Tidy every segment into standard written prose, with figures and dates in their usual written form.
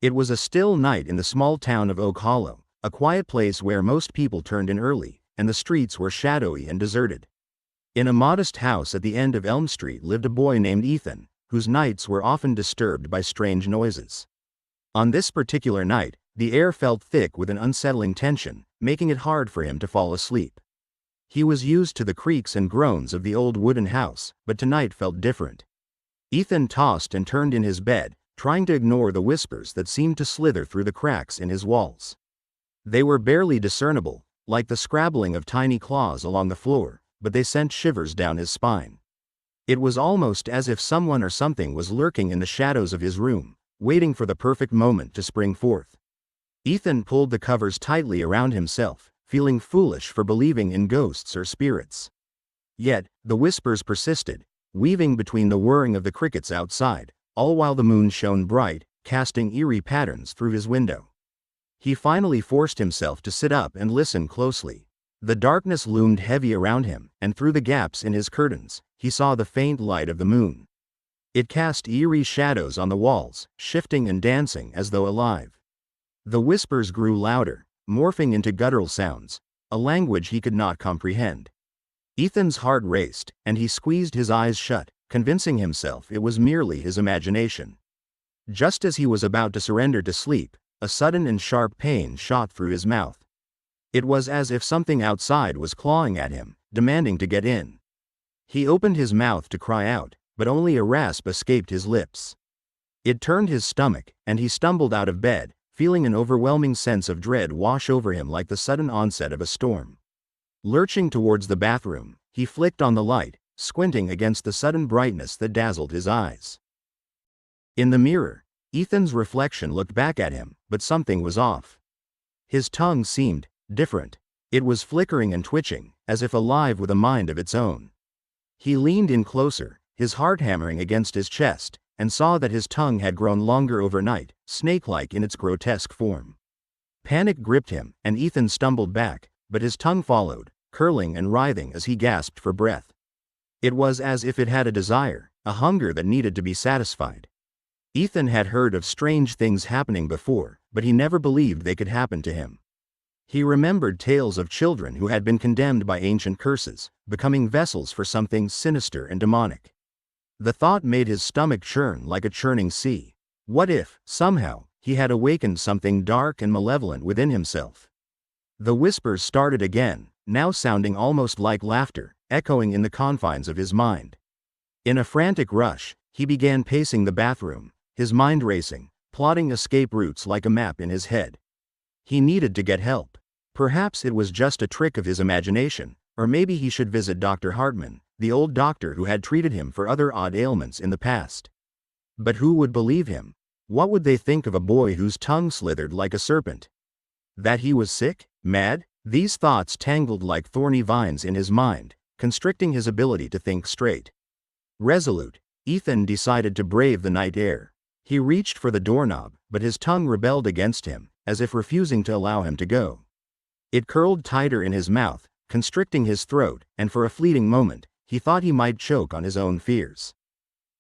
It was a still night in the small town of Oak Hollow, a quiet place where most people turned in early, and the streets were shadowy and deserted. In a modest house at the end of Elm Street lived a boy named Ethan, whose nights were often disturbed by strange noises. On this particular night, the air felt thick with an unsettling tension, making it hard for him to fall asleep. He was used to the creaks and groans of the old wooden house, but tonight felt different. Ethan tossed and turned in his bed, trying to ignore the whispers that seemed to slither through the cracks in his walls. They were barely discernible, like the scrabbling of tiny claws along the floor, but they sent shivers down his spine. It was almost as if someone or something was lurking in the shadows of his room, waiting for the perfect moment to spring forth. Ethan pulled the covers tightly around himself, feeling foolish for believing in ghosts or spirits. Yet, the whispers persisted, weaving between the whirring of the crickets outside, all while the moon shone bright, casting eerie patterns through his window. He finally forced himself to sit up and listen closely. The darkness loomed heavy around him, and through the gaps in his curtains, he saw the faint light of the moon. It cast eerie shadows on the walls, shifting and dancing as though alive. The whispers grew louder, morphing into guttural sounds, a language he could not comprehend. Ethan's heart raced, and he squeezed his eyes shut, convincing himself it was merely his imagination. Just as he was about to surrender to sleep, a sudden and sharp pain shot through his mouth. It was as if something outside was clawing at him, demanding to get in. He opened his mouth to cry out, but only a rasp escaped his lips. It turned his stomach, and he stumbled out of bed, feeling an overwhelming sense of dread wash over him like the sudden onset of a storm. Lurching towards the bathroom, he flicked on the light, squinting against the sudden brightness that dazzled his eyes. In the mirror, Ethan's reflection looked back at him, but something was off. His tongue seemed different. It was flickering and twitching, as if alive with a mind of its own. He leaned in closer, his heart hammering against his chest, and saw that his tongue had grown longer overnight, snake-like in its grotesque form. Panic gripped him, and Ethan stumbled back, but his tongue followed, curling and writhing as he gasped for breath. It was as if it had a desire, a hunger that needed to be satisfied. Ethan had heard of strange things happening before, but he never believed they could happen to him. He remembered tales of children who had been condemned by ancient curses, becoming vessels for something sinister and demonic. The thought made his stomach churn like a churning sea. What if, somehow, he had awakened something dark and malevolent within himself? The whispers started again, now sounding almost like laughter, echoing in the confines of his mind. In a frantic rush, he began pacing the bathroom, his mind racing, plotting escape routes like a map in his head. He needed to get help. Perhaps it was just a trick of his imagination, or maybe he should visit Dr. Hartman, the old doctor who had treated him for other odd ailments in the past. But who would believe him? What would they think of a boy whose tongue slithered like a serpent? That he was sick? Mad? These thoughts tangled like thorny vines in his mind, constricting his ability to think straight. Resolute, Ethan decided to brave the night air. He reached for the doorknob, but his tongue rebelled against him, as if refusing to allow him to go. It curled tighter in his mouth, constricting his throat, and for a fleeting moment, he thought he might choke on his own fears.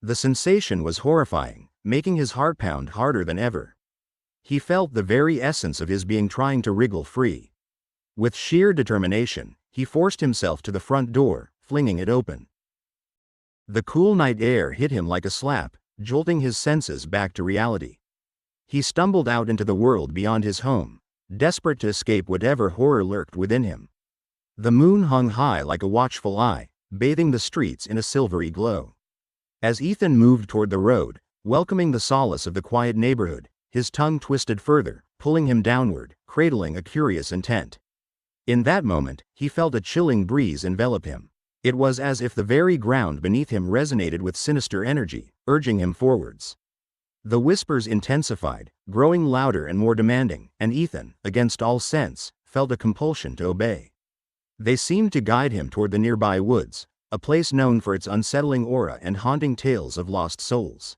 The sensation was horrifying, making his heart pound harder than ever. He felt the very essence of his being trying to wriggle free. With sheer determination, he forced himself to the front door, flinging it open. The cool night air hit him like a slap, jolting his senses back to reality. He stumbled out into the world beyond his home, desperate to escape whatever horror lurked within him. The moon hung high like a watchful eye, bathing the streets in a silvery glow. As Ethan moved toward the road, welcoming the solace of the quiet neighborhood, his tongue twisted further, pulling him downward, cradling a curious intent. In that moment, he felt a chilling breeze envelop him. It was as if the very ground beneath him resonated with sinister energy, urging him forwards. The whispers intensified, growing louder and more demanding, and Ethan, against all sense, felt a compulsion to obey. They seemed to guide him toward the nearby woods, a place known for its unsettling aura and haunting tales of lost souls.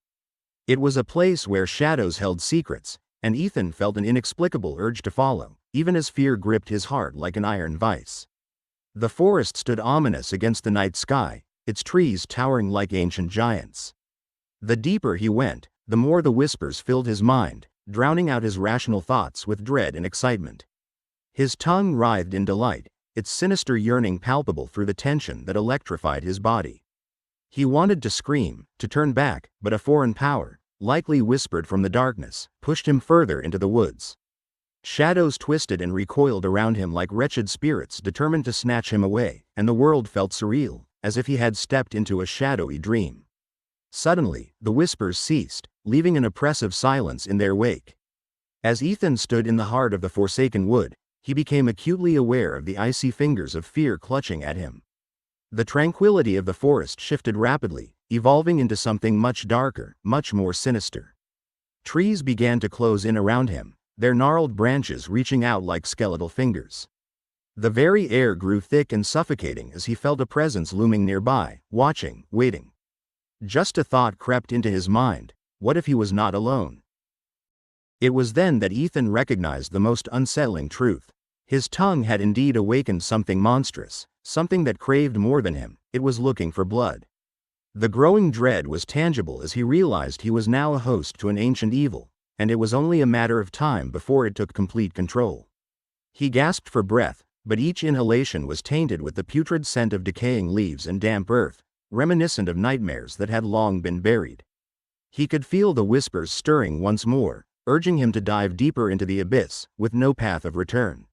It was a place where shadows held secrets, and Ethan felt an inexplicable urge to follow, even as fear gripped his heart like an iron vice. The forest stood ominous against the night sky, its trees towering like ancient giants. The deeper he went, the more the whispers filled his mind, drowning out his rational thoughts with dread and excitement. His tongue writhed in delight, its sinister yearning palpable through the tension that electrified his body. He wanted to scream, to turn back, but a foreign power, likely whispered from the darkness, pushed him further into the woods. Shadows twisted and recoiled around him like wretched spirits determined to snatch him away, and the world felt surreal, as if he had stepped into a shadowy dream. Suddenly, the whispers ceased, leaving an oppressive silence in their wake. As Ethan stood in the heart of the forsaken wood, he became acutely aware of the icy fingers of fear clutching at him. The tranquility of the forest shifted rapidly, evolving into something much darker, much more sinister. Trees began to close in around him, their gnarled branches reaching out like skeletal fingers. The very air grew thick and suffocating as he felt a presence looming nearby, watching, waiting. Just a thought crept into his mind: what if he was not alone? It was then that Ethan recognized the most unsettling truth. His tongue had indeed awakened something monstrous, something that craved more than him. It was looking for blood. The growing dread was tangible as he realized he was now a host to an ancient evil, and it was only a matter of time before it took complete control. He gasped for breath, but each inhalation was tainted with the putrid scent of decaying leaves and damp earth, reminiscent of nightmares that had long been buried. He could feel the whispers stirring once more, urging him to dive deeper into the abyss, with no path of return.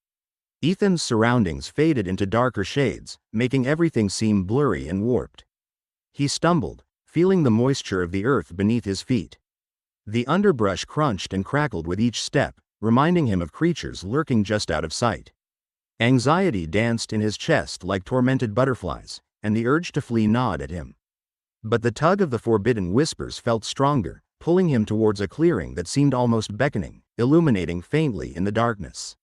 Ethan's surroundings faded into darker shades, making everything seem blurry and warped. He stumbled, feeling the moisture of the earth beneath his feet. The underbrush crunched and crackled with each step, reminding him of creatures lurking just out of sight. Anxiety danced in his chest like tormented butterflies, and the urge to flee gnawed at him. But the tug of the forbidden whispers felt stronger, pulling him towards a clearing that seemed almost beckoning, illuminating faintly in the darkness.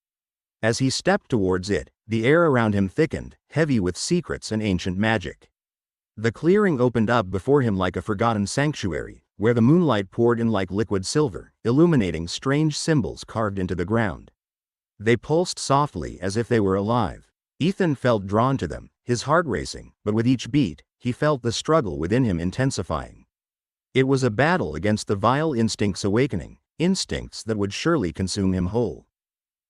As he stepped towards it, the air around him thickened, heavy with secrets and ancient magic. The clearing opened up before him like a forgotten sanctuary, where the moonlight poured in like liquid silver, illuminating strange symbols carved into the ground. They pulsed softly as if they were alive. Ethan felt drawn to them, his heart racing, but with each beat, he felt the struggle within him intensifying. It was a battle against the vile instincts awakening, instincts that would surely consume him whole.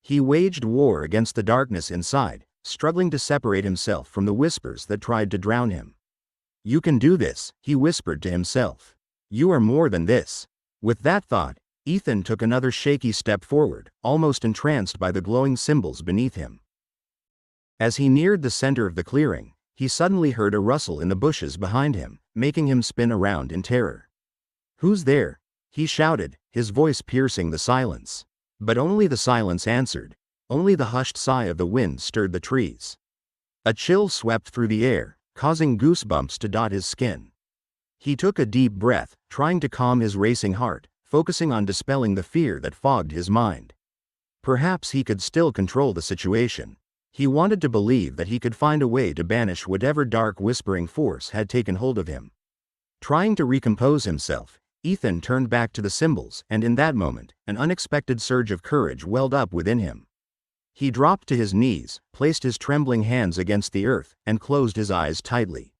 He waged war against the darkness inside, struggling to separate himself from the whispers that tried to drown him. "You can do this," he whispered to himself. "You are more than this." With that thought, Ethan took another shaky step forward, almost entranced by the glowing symbols beneath him. As he neared the center of the clearing, he suddenly heard a rustle in the bushes behind him, making him spin around in terror. "Who's there?" he shouted, his voice piercing the silence. But only the silence answered. Only the hushed sigh of the wind stirred the trees. A chill swept through the air, causing goosebumps to dot his skin. He took a deep breath, trying to calm his racing heart, focusing on dispelling the fear that fogged his mind. Perhaps he could still control the situation. He wanted to believe that he could find a way to banish whatever dark whispering force had taken hold of him. Trying to recompose himself, Ethan turned back to the symbols, and in that moment, an unexpected surge of courage welled up within him. He dropped to his knees, placed his trembling hands against the earth, and closed his eyes tightly.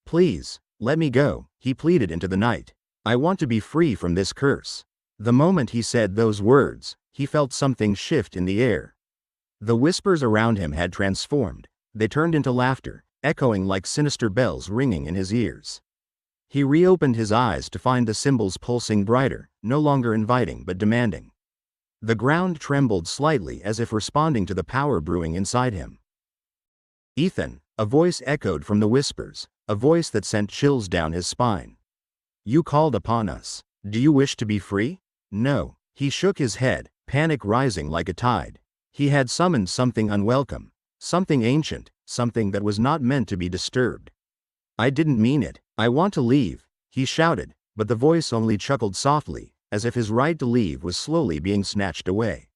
"Please, let me go," he pleaded into the night. "I want to be free from this curse." The moment he said those words, he felt something shift in the air. The whispers around him had transformed. They turned into laughter, echoing like sinister bells ringing in his ears. He reopened his eyes to find the symbols pulsing brighter, no longer inviting but demanding. The ground trembled slightly as if responding to the power brewing inside him. "Ethan," a voice echoed from the whispers, a voice that sent chills down his spine. "You called upon us. Do you wish to be free?" "No." He shook his head, panic rising like a tide. He had summoned something unwelcome, something ancient, something that was not meant to be disturbed. "I didn't mean it. I want to leave," he shouted, but the voice only chuckled softly, as if his right to leave was slowly being snatched away.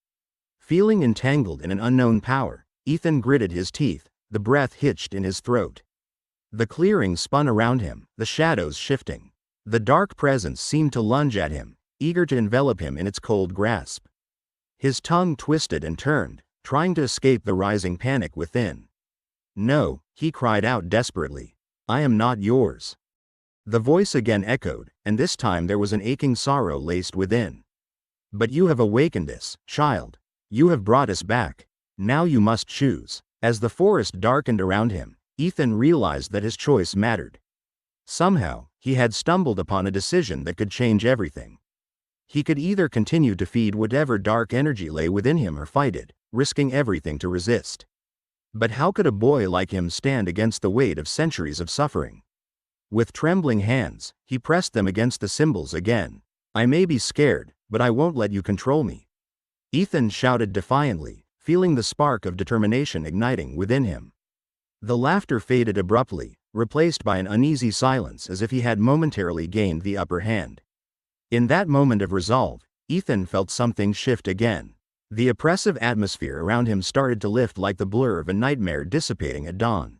Feeling entangled in an unknown power, Ethan gritted his teeth, the breath hitched in his throat. The clearing spun around him, the shadows shifting. The dark presence seemed to lunge at him, eager to envelop him in its cold grasp. His tongue twisted and turned, trying to escape the rising panic within. "No," he cried out desperately. "I am not yours." The voice again echoed, and this time there was an aching sorrow laced within. But you have awakened us, child. You have brought us back. Now you must choose. As the forest darkened around him, Ethan realized that his choice mattered. Somehow, he had stumbled upon a decision that could change everything. He could either continue to feed whatever dark energy lay within him or fight it, risking everything to resist. But how could a boy like him stand against the weight of centuries of suffering? With trembling hands, he pressed them against the symbols again. I may be scared, but I won't let you control me. Ethan shouted defiantly, feeling the spark of determination igniting within him. The laughter faded abruptly, replaced by an uneasy silence as if he had momentarily gained the upper hand. In that moment of resolve, Ethan felt something shift again. The oppressive atmosphere around him started to lift like the blur of a nightmare dissipating at dawn.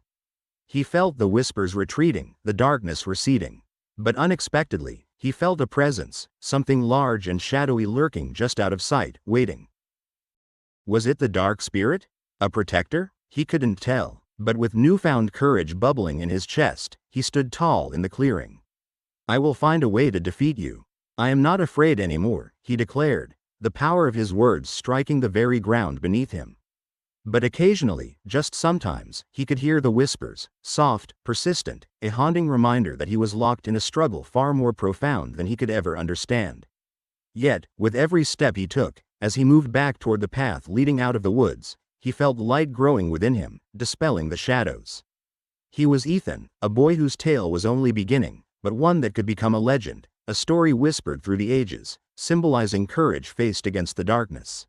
He felt the whispers retreating, the darkness receding. But unexpectedly, he felt a presence, something large and shadowy lurking just out of sight, waiting. Was it the dark spirit? A protector? He couldn't tell, but with newfound courage bubbling in his chest, he stood tall in the clearing. I will find a way to defeat you. I am not afraid anymore, he declared, the power of his words striking the very ground beneath him. But occasionally, just sometimes, he could hear the whispers, soft, persistent, a haunting reminder that he was locked in a struggle far more profound than he could ever understand. Yet, with every step he took, as he moved back toward the path leading out of the woods, he felt light growing within him, dispelling the shadows. He was Ethan, a boy whose tale was only beginning, but one that could become a legend, a story whispered through the ages, symbolizing courage faced against the darkness.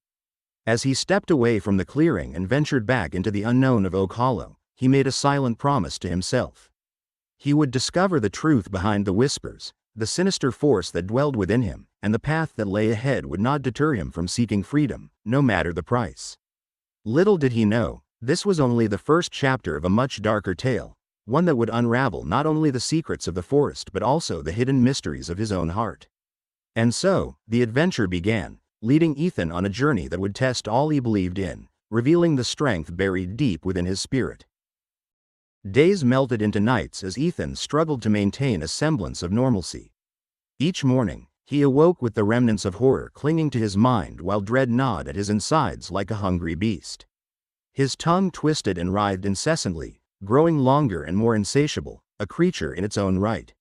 As he stepped away from the clearing and ventured back into the unknown of Oak Hollow, he made a silent promise to himself. He would discover the truth behind the whispers, the sinister force that dwelled within him, and the path that lay ahead would not deter him from seeking freedom, no matter the price. Little did he know, this was only the first chapter of a much darker tale, one that would unravel not only the secrets of the forest but also the hidden mysteries of his own heart. And so, the adventure began, leading Ethan on a journey that would test all he believed in, revealing the strength buried deep within his spirit. Days melted into nights as Ethan struggled to maintain a semblance of normalcy. Each morning, he awoke with the remnants of horror clinging to his mind while dread gnawed at his insides like a hungry beast. His tongue twisted and writhed incessantly, growing longer and more insatiable, a creature in its own right.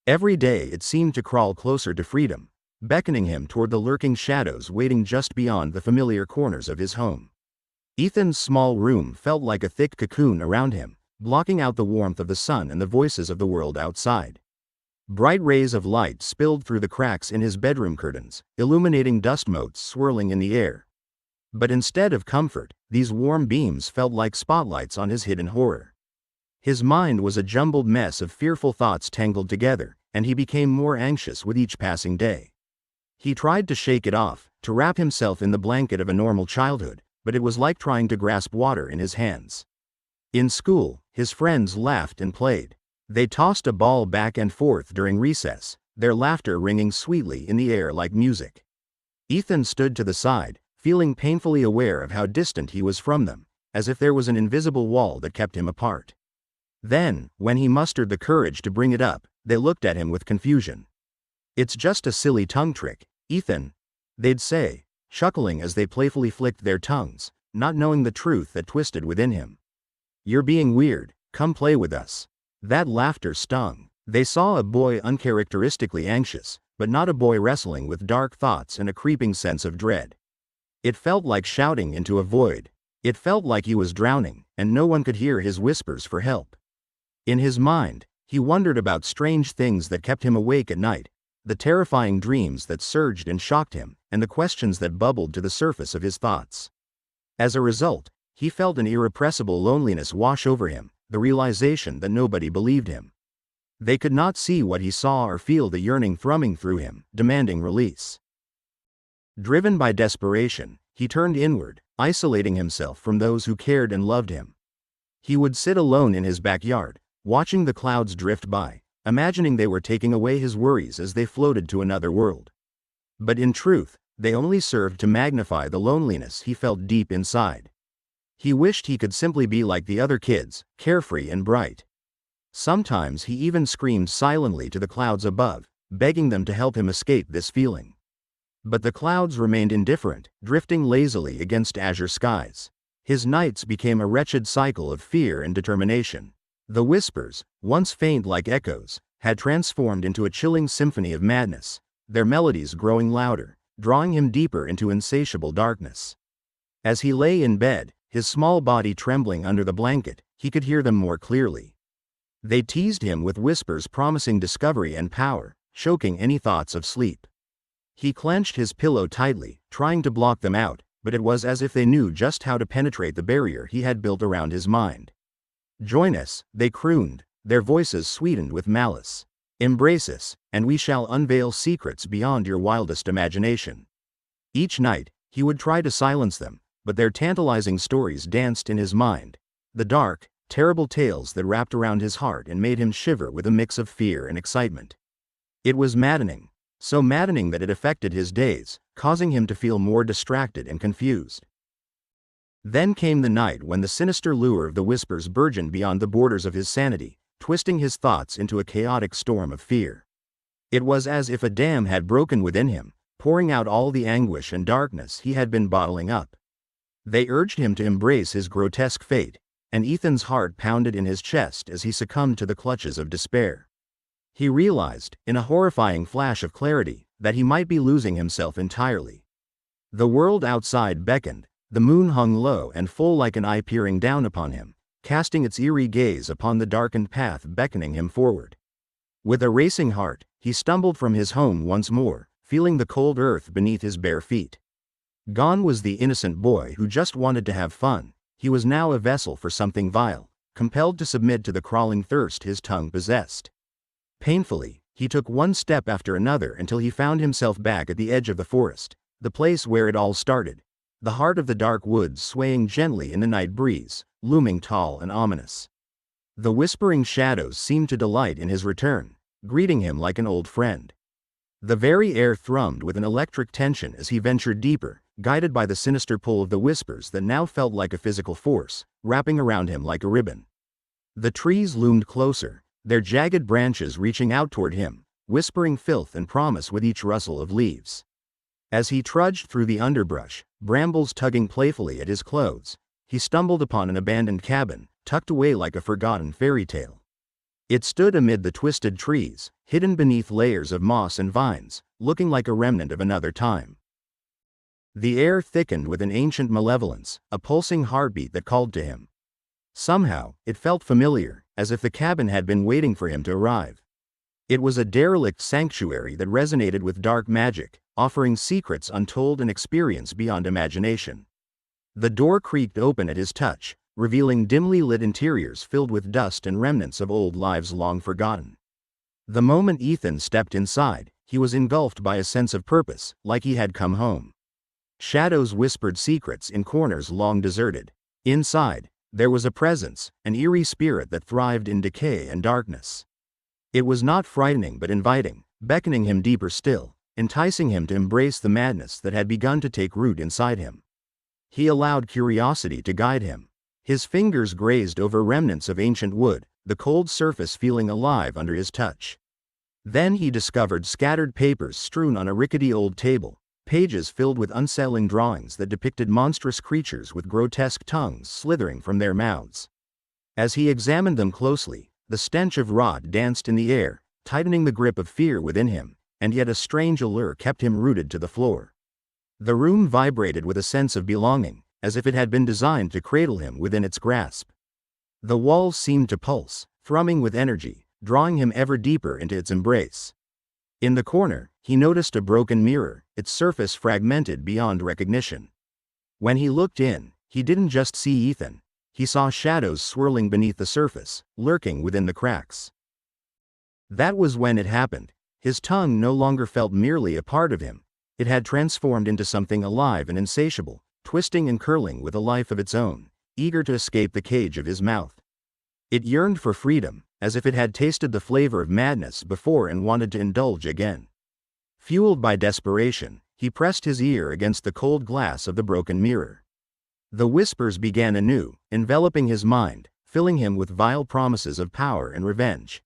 Every day it seemed to crawl closer to freedom, beckoning him toward the lurking shadows waiting just beyond the familiar corners of his home. Ethan's small room felt like a thick cocoon around him, blocking out the warmth of the sun and the voices of the world outside. Bright rays of light spilled through the cracks in his bedroom curtains, illuminating dust motes swirling in the air. But instead of comfort, these warm beams felt like spotlights on his hidden horror. His mind was a jumbled mess of fearful thoughts tangled together, and he became more anxious with each passing day. He tried to shake it off, to wrap himself in the blanket of a normal childhood, but it was like trying to grasp water in his hands. In school, his friends laughed and played. They tossed a ball back and forth during recess, their laughter ringing sweetly in the air like music. Ethan stood to the side, feeling painfully aware of how distant he was from them, as if there was an invisible wall that kept him apart. Then, when he mustered the courage to bring it up, they looked at him with confusion. It's just a silly tongue trick, Ethan, they'd say, chuckling as they playfully flicked their tongues, not knowing the truth that twisted within him. You're being weird, come play with us. That laughter stung. They saw a boy uncharacteristically anxious, but not a boy wrestling with dark thoughts and a creeping sense of dread. It felt like shouting into a void. It felt like he was drowning, and no one could hear his whispers for help. In his mind, he wondered about strange things that kept him awake at night, the terrifying dreams that surged and shocked him, and the questions that bubbled to the surface of his thoughts. As a result, he felt an irrepressible loneliness wash over him, the realization that nobody believed him. They could not see what he saw or feel the yearning thrumming through him, demanding release. Driven by desperation, he turned inward, isolating himself from those who cared and loved him. He would sit alone in his backyard, watching the clouds drift by, imagining they were taking away his worries as they floated to another world. But in truth, they only served to magnify the loneliness he felt deep inside. He wished he could simply be like the other kids, carefree and bright. Sometimes he even screamed silently to the clouds above, begging them to help him escape this feeling. But the clouds remained indifferent, drifting lazily against azure skies. His nights became a wretched cycle of fear and determination. The whispers, once faint like echoes, had transformed into a chilling symphony of madness, their melodies growing louder, drawing him deeper into insatiable darkness. As he lay in bed, his small body trembling under the blanket, he could hear them more clearly. They teased him with whispers promising discovery and power, choking any thoughts of sleep. He clenched his pillow tightly, trying to block them out, but it was as if they knew just how to penetrate the barrier he had built around his mind. "Join us," they crooned, their voices sweetened with malice. "Embrace us, and we shall unveil secrets beyond your wildest imagination." Each night, he would try to silence them, but their tantalizing stories danced in his mind. The dark, terrible tales that wrapped around his heart and made him shiver with a mix of fear and excitement. It was maddening, so maddening that it affected his days, causing him to feel more distracted and confused. Then came the night when the sinister lure of the whispers burgeoned beyond the borders of his sanity, twisting his thoughts into a chaotic storm of fear. It was as if a dam had broken within him, pouring out all the anguish and darkness he had been bottling up. They urged him to embrace his grotesque fate, and Ethan's heart pounded in his chest as he succumbed to the clutches of despair. He realized, in a horrifying flash of clarity, that he might be losing himself entirely. The world outside beckoned, the moon hung low and full like an eye peering down upon him, casting its eerie gaze upon the darkened path beckoning him forward. With a racing heart, he stumbled from his home once more, feeling the cold earth beneath his bare feet. Gone was the innocent boy who just wanted to have fun. He was now a vessel for something vile, compelled to submit to the crawling thirst his tongue possessed. Painfully, he took one step after another until he found himself back at the edge of the forest, the place where it all started, the heart of the dark woods swaying gently in the night breeze, looming tall and ominous. The whispering shadows seemed to delight in his return, greeting him like an old friend. The very air thrummed with an electric tension as he ventured deeper, guided by the sinister pull of the whispers that now felt like a physical force, wrapping around him like a ribbon. The trees loomed closer, their jagged branches reaching out toward him, whispering filth and promise with each rustle of leaves. As he trudged through the underbrush, brambles tugging playfully at his clothes, he stumbled upon an abandoned cabin, tucked away like a forgotten fairy tale. It stood amid the twisted trees, hidden beneath layers of moss and vines, looking like a remnant of another time. The air thickened with an ancient malevolence, a pulsing heartbeat that called to him. Somehow, it felt familiar, as if the cabin had been waiting for him to arrive. It was a derelict sanctuary that resonated with dark magic, offering secrets untold and experience beyond imagination. The door creaked open at his touch, revealing dimly lit interiors filled with dust and remnants of old lives long forgotten. The moment Ethan stepped inside, he was engulfed by a sense of purpose, like he had come home. Shadows whispered secrets in corners long deserted. Inside, there was a presence, an eerie spirit that thrived in decay and darkness. It was not frightening but inviting, beckoning him deeper still, enticing him to embrace the madness that had begun to take root inside him. He allowed curiosity to guide him. His fingers grazed over remnants of ancient wood, the cold surface feeling alive under his touch. Then he discovered scattered papers strewn on a rickety old table, pages filled with unsettling drawings that depicted monstrous creatures with grotesque tongues slithering from their mouths. As he examined them closely, the stench of rot danced in the air, tightening the grip of fear within him, and yet a strange allure kept him rooted to the floor. The room vibrated with a sense of belonging, as if it had been designed to cradle him within its grasp. The walls seemed to pulse, thrumming with energy, drawing him ever deeper into its embrace. In the corner, he noticed a broken mirror, its surface fragmented beyond recognition. When he looked in, he didn't just see Ethan. He saw shadows swirling beneath the surface, lurking within the cracks. That was when it happened. His tongue no longer felt merely a part of him. It had transformed into something alive and insatiable, twisting and curling with a life of its own, eager to escape the cage of his mouth. It yearned for freedom, as if it had tasted the flavor of madness before and wanted to indulge again. Fueled by desperation, he pressed his ear against the cold glass of the broken mirror. The whispers began anew, enveloping his mind, filling him with vile promises of power and revenge.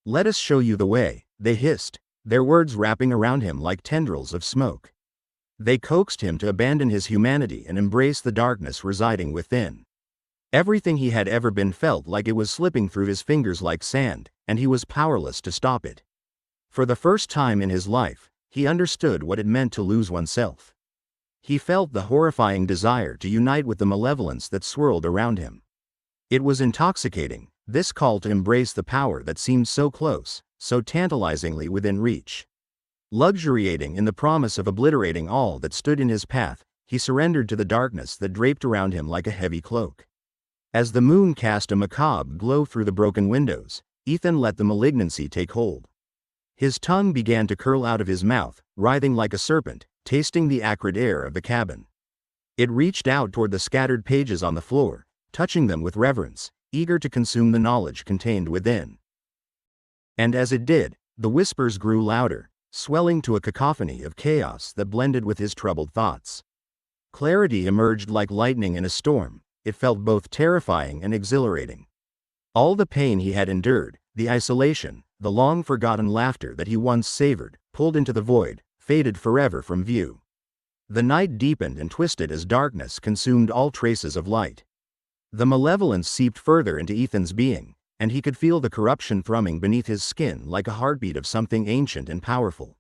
"Let us show you the way," they hissed, their words wrapping around him like tendrils of smoke. They coaxed him to abandon his humanity and embrace the darkness residing within. Everything he had ever been felt like it was slipping through his fingers like sand, and he was powerless to stop it. For the first time in his life, he understood what it meant to lose oneself. He felt the horrifying desire to unite with the malevolence that swirled around him. It was intoxicating, this call to embrace the power that seemed so close, so tantalizingly within reach. Luxuriating in the promise of obliterating all that stood in his path, he surrendered to the darkness that draped around him like a heavy cloak. As the moon cast a macabre glow through the broken windows, Ethan let the malignancy take hold. His tongue began to curl out of his mouth, writhing like a serpent, tasting the acrid air of the cabin. It reached out toward the scattered pages on the floor, touching them with reverence, eager to consume the knowledge contained within. And as it did, the whispers grew louder, swelling to a cacophony of chaos that blended with his troubled thoughts. Clarity emerged like lightning in a storm. It felt both terrifying and exhilarating. All the pain he had endured, the isolation, the long-forgotten laughter that he once savored, pulled into the void, faded forever from view. The night deepened and twisted as darkness consumed all traces of light. The malevolence seeped further into Ethan's being, and he could feel the corruption thrumming beneath his skin like a heartbeat of something ancient and powerful.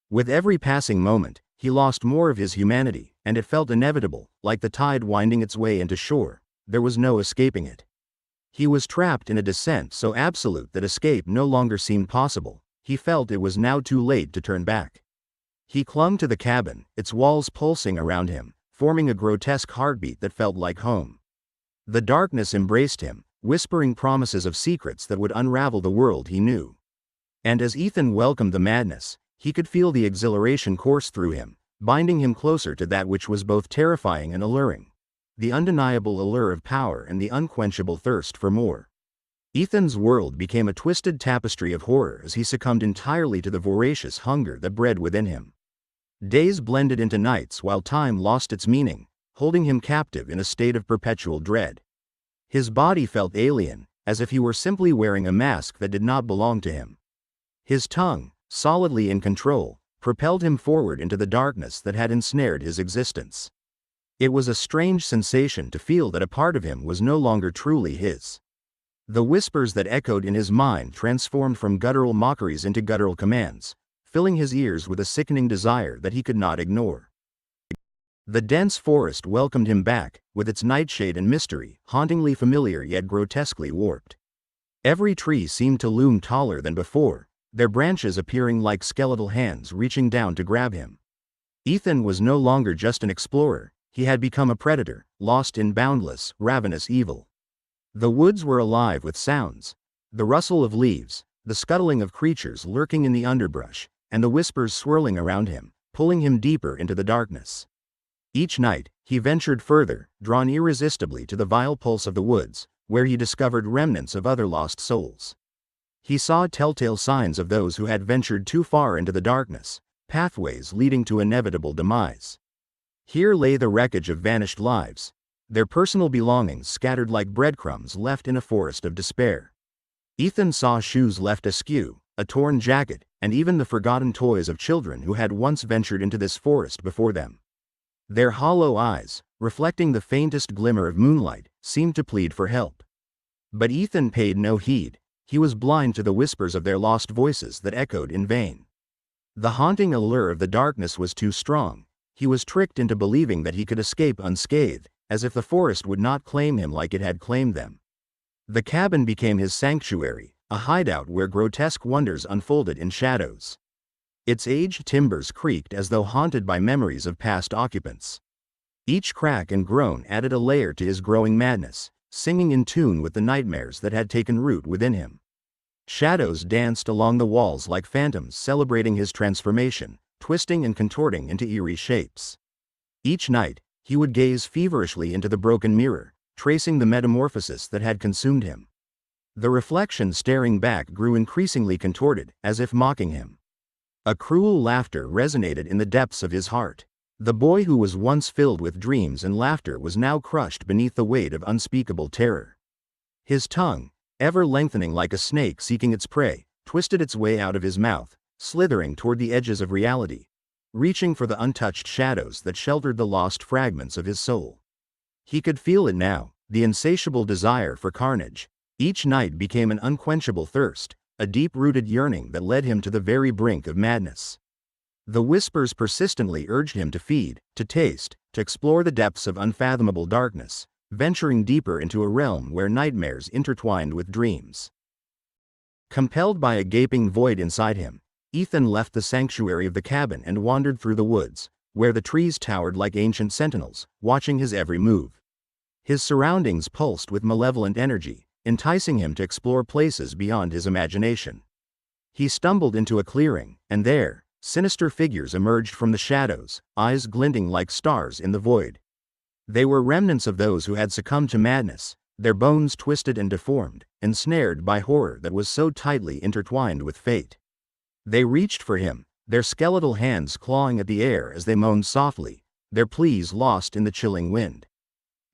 With every passing moment, he lost more of his humanity, and it felt inevitable, like the tide winding its way into shore. There was no escaping it. He was trapped in a descent so absolute that escape no longer seemed possible. He felt it was now too late to turn back. He clung to the cabin, its walls pulsing around him, forming a grotesque heartbeat that felt like home. The darkness embraced him, whispering promises of secrets that would unravel the world he knew. And as Ethan welcomed the madness, he could feel the exhilaration course through him, binding him closer to that which was both terrifying and alluring. The undeniable allure of power and the unquenchable thirst for more. Ethan's world became a twisted tapestry of horror as he succumbed entirely to the voracious hunger that bred within him. Days blended into nights while time lost its meaning, holding him captive in a state of perpetual dread. His body felt alien, as if he were simply wearing a mask that did not belong to him. His tongue, solidly in control, propelled him forward into the darkness that had ensnared his existence. It was a strange sensation to feel that a part of him was no longer truly his. The whispers that echoed in his mind transformed from guttural mockeries into guttural commands, filling his ears with a sickening desire that he could not ignore. The dense forest welcomed him back, with its nightshade and mystery, hauntingly familiar yet grotesquely warped. Every tree seemed to loom taller than before, their branches appearing like skeletal hands reaching down to grab him. Ethan was no longer just an explorer, he had become a predator, lost in boundless, ravenous evil. The woods were alive with sounds, the rustle of leaves, the scuttling of creatures lurking in the underbrush, and the whispers swirling around him, pulling him deeper into the darkness. Each night, he ventured further, drawn irresistibly to the vile pulse of the woods, where he discovered remnants of other lost souls. He saw telltale signs of those who had ventured too far into the darkness, pathways leading to inevitable demise. Here lay the wreckage of vanished lives, their personal belongings scattered like breadcrumbs left in a forest of despair. Ethan saw shoes left askew, a torn jacket, and even the forgotten toys of children who had once ventured into this forest before them. Their hollow eyes, reflecting the faintest glimmer of moonlight, seemed to plead for help. But Ethan paid no heed. He was blind to the whispers of their lost voices that echoed in vain. The haunting allure of the darkness was too strong. He was tricked into believing that he could escape unscathed, as if the forest would not claim him like it had claimed them. The cabin became his sanctuary, a hideout where grotesque wonders unfolded in shadows. Its aged timbers creaked as though haunted by memories of past occupants. Each crack and groan added a layer to his growing madness, singing in tune with the nightmares that had taken root within him. Shadows danced along the walls like phantoms celebrating his transformation, twisting and contorting into eerie shapes. Each night, he would gaze feverishly into the broken mirror, tracing the metamorphosis that had consumed him. The reflection staring back grew increasingly contorted, as if mocking him. A cruel laughter resonated in the depths of his heart. The boy who was once filled with dreams and laughter was now crushed beneath the weight of unspeakable terror. His tongue, ever lengthening like a snake seeking its prey, twisted its way out of his mouth, slithering toward the edges of reality. reaching for the untouched shadows that sheltered the lost fragments of his soul. He could feel it now, the insatiable desire for carnage. Each night became an unquenchable thirst, a deep-rooted yearning that led him to the very brink of madness. The whispers persistently urged him to feed, to taste, to explore the depths of unfathomable darkness, venturing deeper into a realm where nightmares intertwined with dreams. Compelled by a gaping void inside him, Ethan left the sanctuary of the cabin and wandered through the woods, where the trees towered like ancient sentinels, watching his every move. His surroundings pulsed with malevolent energy, enticing him to explore places beyond his imagination. He stumbled into a clearing, and there, sinister figures emerged from the shadows, eyes glinting like stars in the void. They were remnants of those who had succumbed to madness, their bones twisted and deformed, ensnared by horror that was so tightly intertwined with fate. They reached for him, their skeletal hands clawing at the air as they moaned softly, their pleas lost in the chilling wind.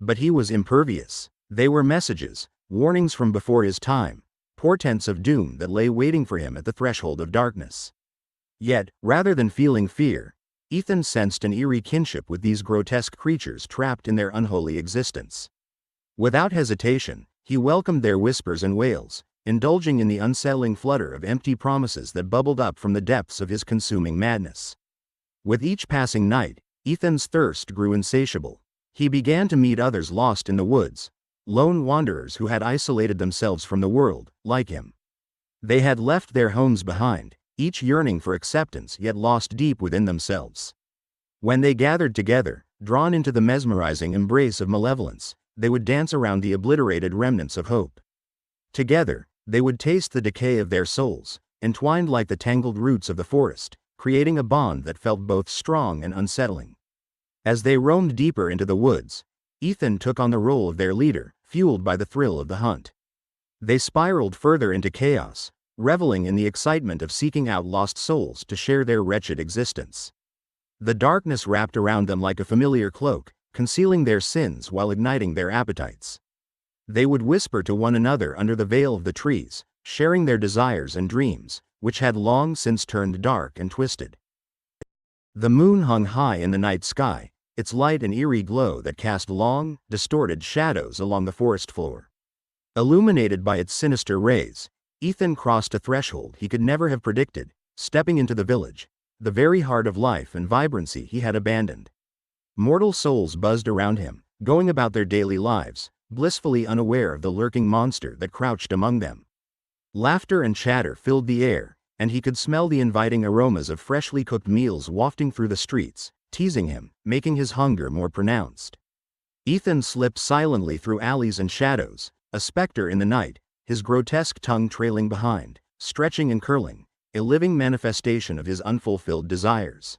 But he was impervious. They were messages, warnings from before his time, portents of doom that lay waiting for him at the threshold of darkness. Yet, rather than feeling fear, Ethan sensed an eerie kinship with these grotesque creatures trapped in their unholy existence. Without hesitation, he welcomed their whispers and wails, indulging in the unsettling flutter of empty promises that bubbled up from the depths of his consuming madness. With each passing night, Ethan's thirst grew insatiable. He began to meet others lost in the woods, lone wanderers who had isolated themselves from the world, like him. They had left their homes behind, each yearning for acceptance yet lost deep within themselves. When they gathered together, drawn into the mesmerizing embrace of malevolence, they would dance around the obliterated remnants of hope. Together, they would taste the decay of their souls, entwined like the tangled roots of the forest, creating a bond that felt both strong and unsettling. As they roamed deeper into the woods, Ethan took on the role of their leader, fueled by the thrill of the hunt. They spiraled further into chaos, reveling in the excitement of seeking out lost souls to share their wretched existence. The darkness wrapped around them like a familiar cloak, concealing their sins while igniting their appetites. They would whisper to one another under the veil of the trees, sharing their desires and dreams, which had long since turned dark and twisted. The moon hung high in the night sky, its light an eerie glow that cast long, distorted shadows along the forest floor. Illuminated by its sinister rays, Ethan crossed a threshold he could never have predicted, stepping into the village, the very heart of life and vibrancy he had abandoned. Mortal souls buzzed around him, going about their daily lives, blissfully unaware of the lurking monster that crouched among them. Laughter and chatter filled the air, and he could smell the inviting aromas of freshly cooked meals wafting through the streets, teasing him, making his hunger more pronounced. Ethan slipped silently through alleys and shadows, a specter in the night, his grotesque tongue trailing behind, stretching and curling, a living manifestation of his unfulfilled desires.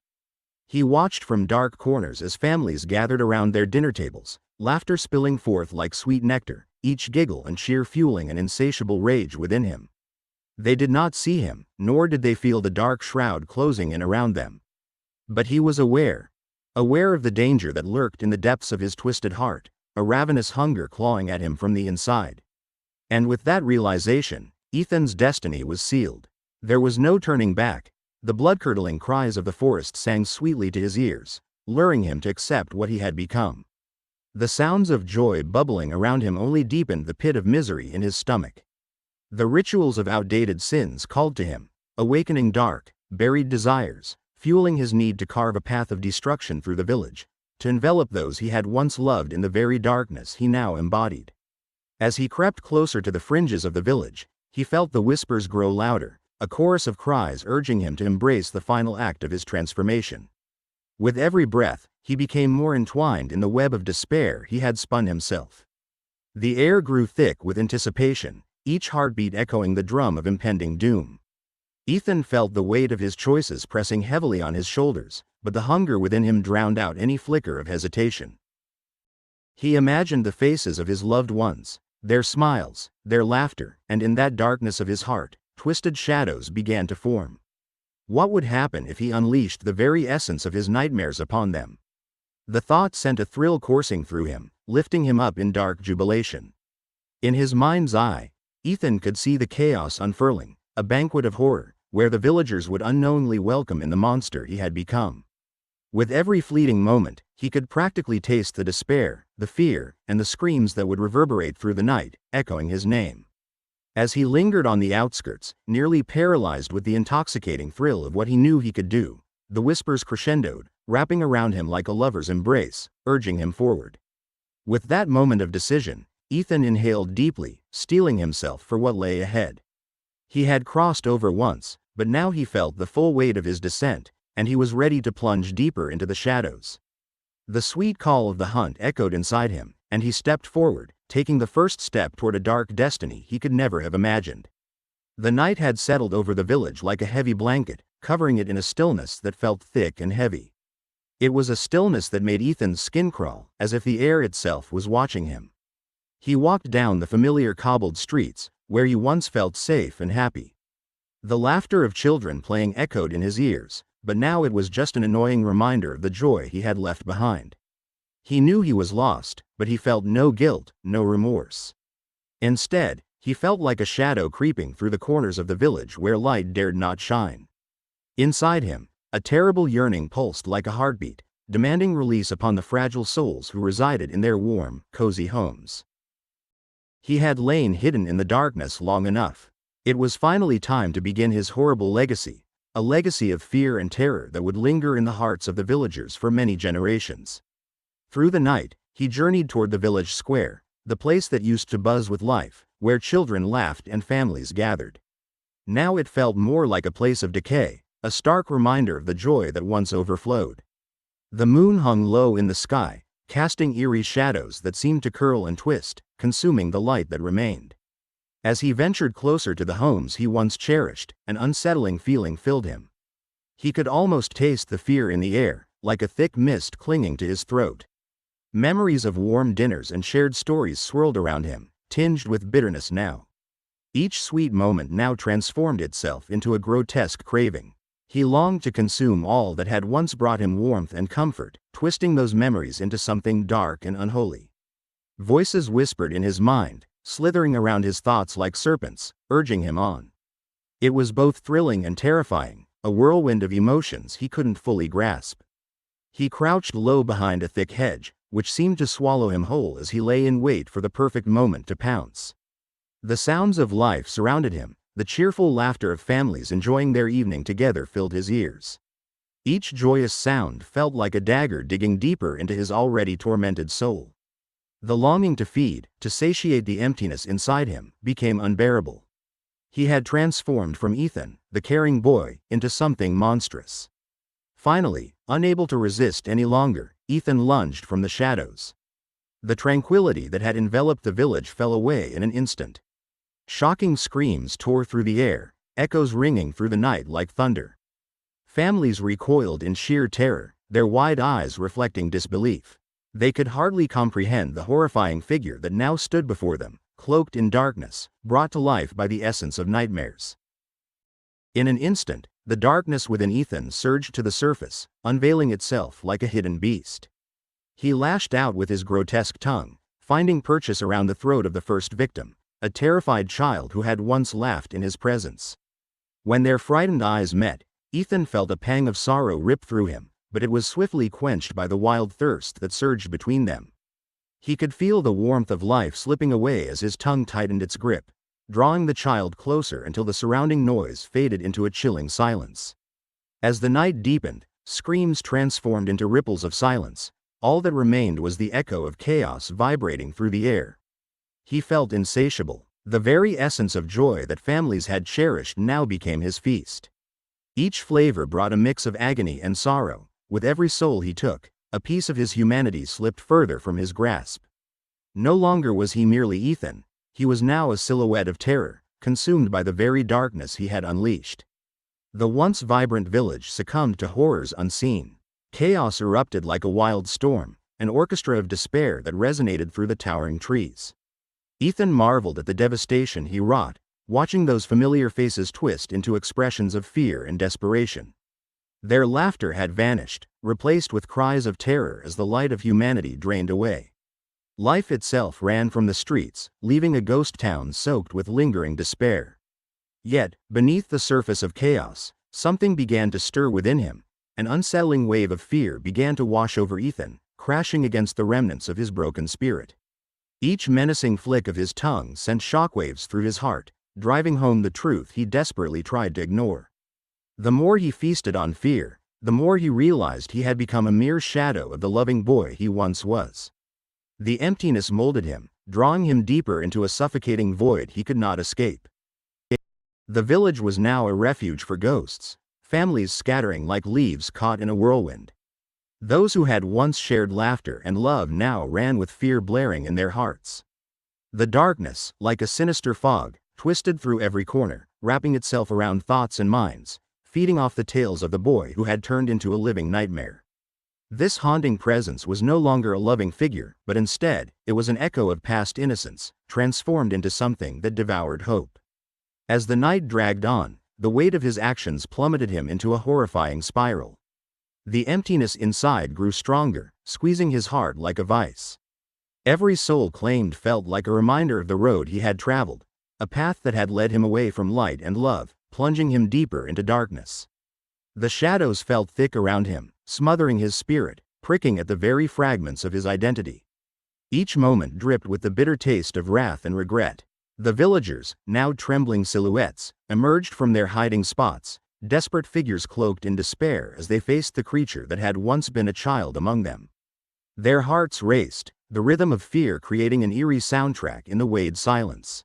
He watched from dark corners as families gathered around their dinner tables, laughter spilling forth like sweet nectar, each giggle and cheer fueling an insatiable rage within him. They did not see him, nor did they feel the dark shroud closing in around them. But he was aware of the danger that lurked in the depths of his twisted heart, a ravenous hunger clawing at him from the inside. And with that realization, Ethan's destiny was sealed. There was no turning back. The blood-curdling cries of the forest sang sweetly to his ears, luring him to accept what he had become. The sounds of joy bubbling around him only deepened the pit of misery in his stomach. The rituals of outdated sins called to him, awakening dark, buried desires, fueling his need to carve a path of destruction through the village, to envelop those he had once loved in the very darkness he now embodied. As he crept closer to the fringes of the village, he felt the whispers grow louder, a chorus of cries urging him to embrace the final act of his transformation. With every breath, he became more entwined in the web of despair he had spun himself. The air grew thick with anticipation, each heartbeat echoing the drum of impending doom. Ethan felt the weight of his choices pressing heavily on his shoulders, but the hunger within him drowned out any flicker of hesitation. He imagined the faces of his loved ones, their smiles, their laughter, and in that darkness of his heart, twisted shadows began to form. What would happen if he unleashed the very essence of his nightmares upon them? The thought sent a thrill coursing through him, lifting him up in dark jubilation. In his mind's eye, Ethan could see the chaos unfurling, a banquet of horror, where the villagers would unknowingly welcome in the monster he had become. With every fleeting moment, he could practically taste the despair, the fear, and the screams that would reverberate through the night, echoing his name. As he lingered on the outskirts, nearly paralyzed with the intoxicating thrill of what he knew he could do, the whispers crescendoed, wrapping around him like a lover's embrace, urging him forward. With that moment of decision, Ethan inhaled deeply, steeling himself for what lay ahead. He had crossed over once, but now he felt the full weight of his descent, and he was ready to plunge deeper into the shadows. The sweet call of the hunt echoed inside him, and he stepped forward, taking the first step toward a dark destiny he could never have imagined. The night had settled over the village like a heavy blanket, covering it in a stillness that felt thick and heavy. It was a stillness that made Ethan's skin crawl, as if the air itself was watching him. He walked down the familiar cobbled streets, where he once felt safe and happy. The laughter of children playing echoed in his ears, but now it was just an annoying reminder of the joy he had left behind. He knew he was lost, but he felt no guilt, no remorse. Instead, he felt like a shadow creeping through the corners of the village where light dared not shine. Inside him, a terrible yearning pulsed like a heartbeat, demanding release upon the fragile souls who resided in their warm, cozy homes. He had lain hidden in the darkness long enough. It was finally time to begin his horrible legacy, a legacy of fear and terror that would linger in the hearts of the villagers for many generations. Through the night, he journeyed toward the village square, the place that used to buzz with life, where children laughed and families gathered. Now it felt more like a place of decay, a stark reminder of the joy that once overflowed. The moon hung low in the sky, casting eerie shadows that seemed to curl and twist, consuming the light that remained. As he ventured closer to the homes he once cherished, an unsettling feeling filled him. He could almost taste the fear in the air, like a thick mist clinging to his throat. Memories of warm dinners and shared stories swirled around him, tinged with bitterness now. Each sweet moment now transformed itself into a grotesque craving. He longed to consume all that had once brought him warmth and comfort, twisting those memories into something dark and unholy. Voices whispered in his mind, slithering around his thoughts like serpents, urging him on. It was both thrilling and terrifying, a whirlwind of emotions he couldn't fully grasp. He crouched low behind a thick hedge, which seemed to swallow him whole as he lay in wait for the perfect moment to pounce. The sounds of life surrounded him, the cheerful laughter of families enjoying their evening together filled his ears. Each joyous sound felt like a dagger digging deeper into his already tormented soul. The longing to feed, to satiate the emptiness inside him, became unbearable. He had transformed from Ethan, the caring boy, into something monstrous. Finally, unable to resist any longer, Ethan lunged from the shadows. The tranquility that had enveloped the village fell away in an instant. Shocking screams tore through the air, echoes ringing through the night like thunder. Families recoiled in sheer terror, their wide eyes reflecting disbelief. They could hardly comprehend the horrifying figure that now stood before them, cloaked in darkness, brought to life by the essence of nightmares. In an instant, the darkness within Ethan surged to the surface, unveiling itself like a hidden beast. He lashed out with his grotesque tongue, finding purchase around the throat of the first victim, a terrified child who had once laughed in his presence. When their frightened eyes met, Ethan felt a pang of sorrow rip through him, but it was swiftly quenched by the wild thirst that surged between them. He could feel the warmth of life slipping away as his tongue tightened its grip, drawing the child closer until the surrounding noise faded into a chilling silence. As the night deepened, screams transformed into ripples of silence. All that remained was the echo of chaos vibrating through the air. He felt insatiable. The very essence of joy that families had cherished now became his feast. Each flavor brought a mix of agony and sorrow. With every soul he took, a piece of his humanity slipped further from his grasp. No longer was he merely Ethan. He was now a silhouette of terror, consumed by the very darkness he had unleashed. The once vibrant village succumbed to horrors unseen. Chaos erupted like a wild storm, an orchestra of despair that resonated through the towering trees. Ethan marveled at the devastation he wrought, watching those familiar faces twist into expressions of fear and desperation. Their laughter had vanished, replaced with cries of terror as the light of humanity drained away. Life itself ran from the streets, leaving a ghost town soaked with lingering despair. Yet, beneath the surface of chaos, something began to stir within him, an unsettling wave of fear began to wash over Ethan, crashing against the remnants of his broken spirit. Each menacing flick of his tongue sent shockwaves through his heart, driving home the truth he desperately tried to ignore. The more he feasted on fear, the more he realized he had become a mere shadow of the loving boy he once was. The emptiness molded him, drawing him deeper into a suffocating void he could not escape. The village was now a refuge for ghosts, families scattering like leaves caught in a whirlwind. Those who had once shared laughter and love now ran with fear blaring in their hearts. The darkness, like a sinister fog, twisted through every corner, wrapping itself around thoughts and minds, feeding off the tales of the boy who had turned into a living nightmare. This haunting presence was no longer a loving figure, but instead, it was an echo of past innocence, transformed into something that devoured hope. As the night dragged on, the weight of his actions plummeted him into a horrifying spiral. The emptiness inside grew stronger, squeezing his heart like a vice. Every soul claimed felt like a reminder of the road he had traveled, a path that had led him away from light and love, plunging him deeper into darkness. The shadows felt thick around him, smothering his spirit, pricking at the very fragments of his identity. Each moment dripped with the bitter taste of wrath and regret. The villagers, now trembling silhouettes, emerged from their hiding spots, desperate figures cloaked in despair as they faced the creature that had once been a child among them. Their hearts raced, the rhythm of fear creating an eerie soundtrack in the wade silence.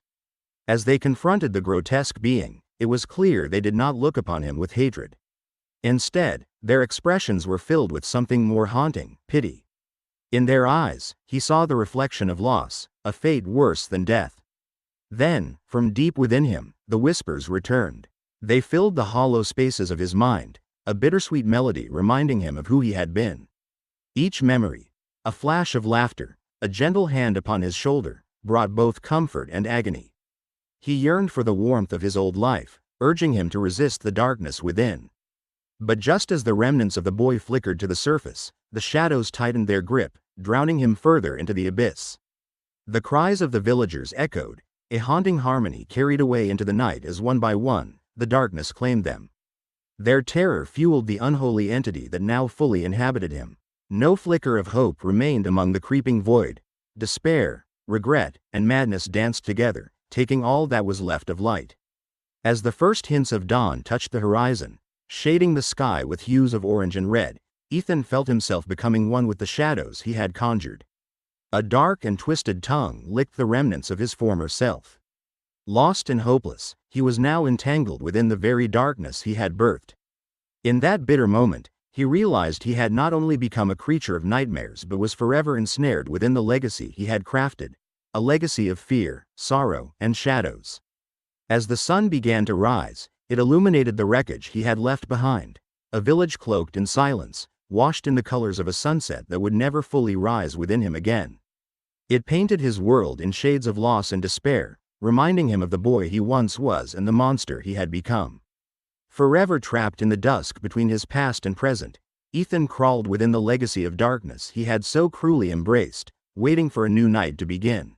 As they confronted the grotesque being, it was clear they did not look upon him with hatred. Instead, their expressions were filled with something more haunting, pity. In their eyes, he saw the reflection of loss, a fate worse than death. Then, from deep within him, the whispers returned. They filled the hollow spaces of his mind, a bittersweet melody reminding him of who he had been. Each memory, a flash of laughter, a gentle hand upon his shoulder, brought both comfort and agony. He yearned for the warmth of his old life, urging him to resist the darkness within. But just as the remnants of the boy flickered to the surface, the shadows tightened their grip, drowning him further into the abyss. The cries of the villagers echoed, a haunting harmony carried away into the night as one by one, the darkness claimed them. Their terror fueled the unholy entity that now fully inhabited him. No flicker of hope remained among the creeping void. Despair, regret, and madness danced together, taking all that was left of light. As the first hints of dawn touched the horizon, shading the sky with hues of orange and red, Ethan felt himself becoming one with the shadows he had conjured. A dark and twisted tongue licked the remnants of his former self. Lost and hopeless, he was now entangled within the very darkness he had birthed. In that bitter moment, he realized he had not only become a creature of nightmares but was forever ensnared within the legacy he had crafted, a legacy of fear, sorrow, and shadows. As the sun began to rise, it illuminated the wreckage he had left behind, a village cloaked in silence, washed in the colors of a sunset that would never fully rise within him again. It painted his world in shades of loss and despair, reminding him of the boy he once was and the monster he had become. Forever trapped in the dusk between his past and present, Ethan crawled within the legacy of darkness he had so cruelly embraced, waiting for a new night to begin.